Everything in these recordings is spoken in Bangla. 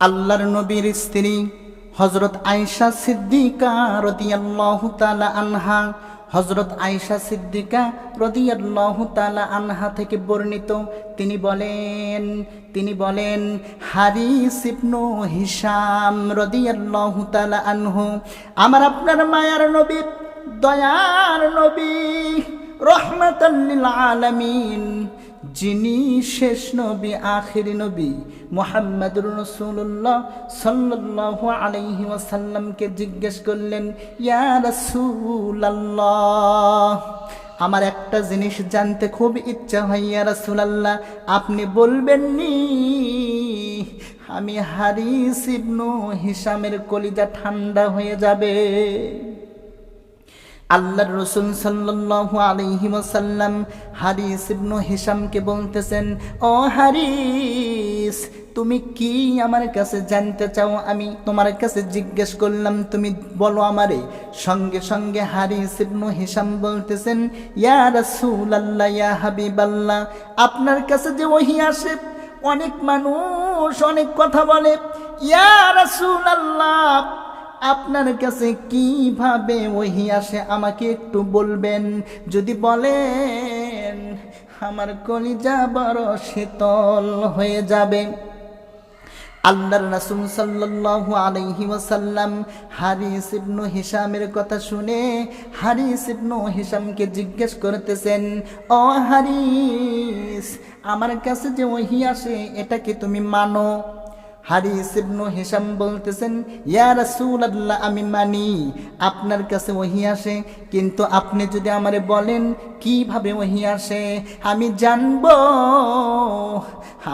আল্লাহর নবীর স্ত্রী হযরত আয়েশা সিদ্দিকা রাদিয়াল্লাহু তাআলা আনহা, হযরত আয়েশা সিদ্দিকা রাদিয়াল্লাহু তাআলা আনহা থেকে বর্ণিত, তিনি বলেন হারিস ইবনে হিশাম রাদিয়াল্লাহু তাআলা আনহু, আমার আপনার মায়ার নবী, দয়ার নবী, রহমাতাল লিল আলামিন, যিনি শেষ নবী, আখিরি নবী মুহাম্মদুর রাসূলুল্লাহ সাল্লাল্লাহু আলাইহি ওয়াসাল্লামকে জিজ্ঞেস করলেন, ইয়া রাসূলুল্লাহ, আমার একটা জিনিস জানতে খুব ইচ্ছা হয় ইয়া রাসূলুল্লাহ, আপনি বলবেন নি? আমি হারিস ইবনে হিশামের কলিজা ঠান্ডা হয়ে যাবে। আল্লাহর রাসূল সাল্লাল্লাহু আলাইহি ওয়াসাল্লাম হারিস ইবনে হিশামকে বলতেছেন, ও হারিস, তুমি কি আমার কাছে জানতে চাও? আমি তোমার কাছে জিজ্ঞেস করলাম, তুমি বলো আমারে। সঙ্গে সঙ্গে হারিস ইবনে হিশাম বলতেছেন, ইয়া রাসূলুল্লাহ, ইয়া হাবিবাল্লাহ, আপনার কাছে যে ওহী আসে, অনেক মানুষ অনেক কথা বলে, ইয়া রাসূলুল্লাহ, আপনার কাছে কিভাবে ওহী আসে আমাকে একটু বলবেন? যদি বলেন আমার কলিজা বড় শীতল হয়ে যাবে। আল্লাহর রাসূল সাল্লাল্লাহু আলাইহি ওয়াসাল্লাম হারিস ইবনে হিশামের কথা শুনে হারিস ইবনে হিশামকে জিজ্ঞেস করতেছেন, ও হারিস, আমার কাছে যে ওহী আসে এটা কি তুমি মানো? হারিস ইবনে হিশাম বলতেছেন, ইয়া রাসূলুল্লাহ, আমি মানি আপনার কাছে ওহী আসে, কিন্তু আপনি যদি আমারে বলেন কিভাবে ওহী আসে আমি জানবো,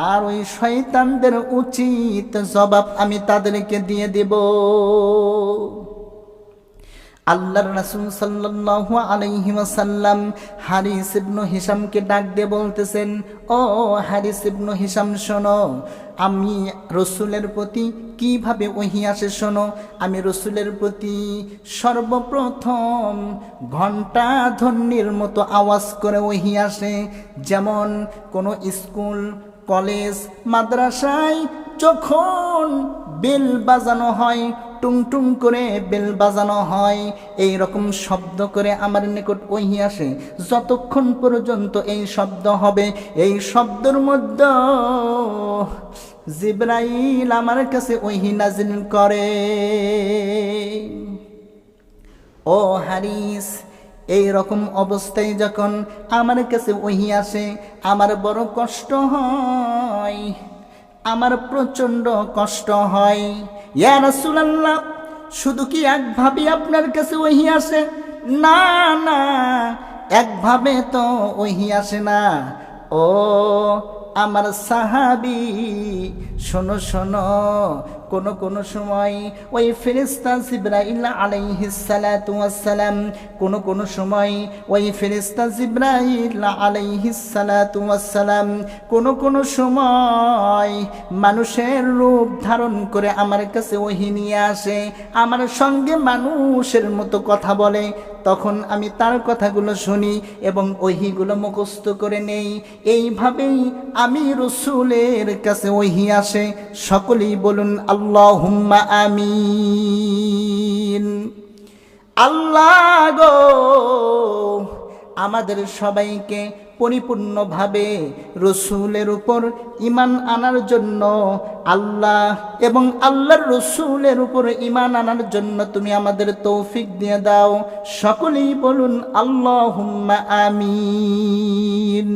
আর ওই শয়তানদের উচিত জবাব আমি তাদেরকে দিয়ে দেব। আল্লাহর রাসূল সাল্লাল্লাহু আলাইহি ওয়াসাল্লাম হারিস ইবনে হিশামকে ডাক দিয়ে বলতেছেন, ও হারিস ইবনে হিশাম, শোনো, আমি রসুলের প্রতি কিভাবে ওহী আসে শোনো। আমি রসুলের প্রতি সর্বপ্রথম ঘণ্টা ধ্বনির মতো আওয়াজ করে ওহী আসে। যেমন কোনো স্কুল, কলেজ, মাদ্রাসায় যখন বেল বাজানো হয়, টুং টুং করে বেল বাজানো হয়, এই রকম শব্দ করে আমার নিকট ওহী আসে। যতক্ষণ পর্যন্ত এই শব্দ হবে, এই শব্দের মধ্যে জিবরাইল আমার কাছে ওহী নাজিল করে। ও হারিস, এই রকম অবস্থায় যখন আমার কাছে ওহী আসে, আমার বড় কষ্ট হয়, আমার প্রচণ্ড কষ্ট হয়। ইয়া রাসূলুল্লাহ, শুধু কি একভাবে আপনার কাছে ওহী আসে? না না, একভাবে তো ওহী আসে না। ও আমার সাহাবী, শোনো শোনো, কোন সময় ওই ফেরেশতা জিবরাইল আলাইহিস সালাতু ওয়াস সালাম, কোন সময় ওই ফেরেশতা জিবরাইল আলাইহিস সালাতু ওয়াস সালাম কোন সময় মানুষের রূপ ধারণ করে আমার কাছে ওহী নিয়ে আসে, আমার সঙ্গে মানুষের মতো কথা বলে। তখন আমি তার কথাগুলো শুনি এবং ওহীগুলো মুখস্থ করে নেই। এইভাবেই আমি রাসূলের কাছে ওহী আসে। সকলেই বলুন আল্লাহুম্মা আমিন। আল্লাহ গো, আমাদের সবাইকে পরিপূর্ণভাবে রসুলের উপর ঈমান আনার জন্য, আল্লাহ এবং আল্লাহর রসুলের উপর ঈমান আনার জন্য তুমি আমাদের তৌফিক দিয়ে দাও। সকলেই বলুন আল্লাহুম্মা আমিন।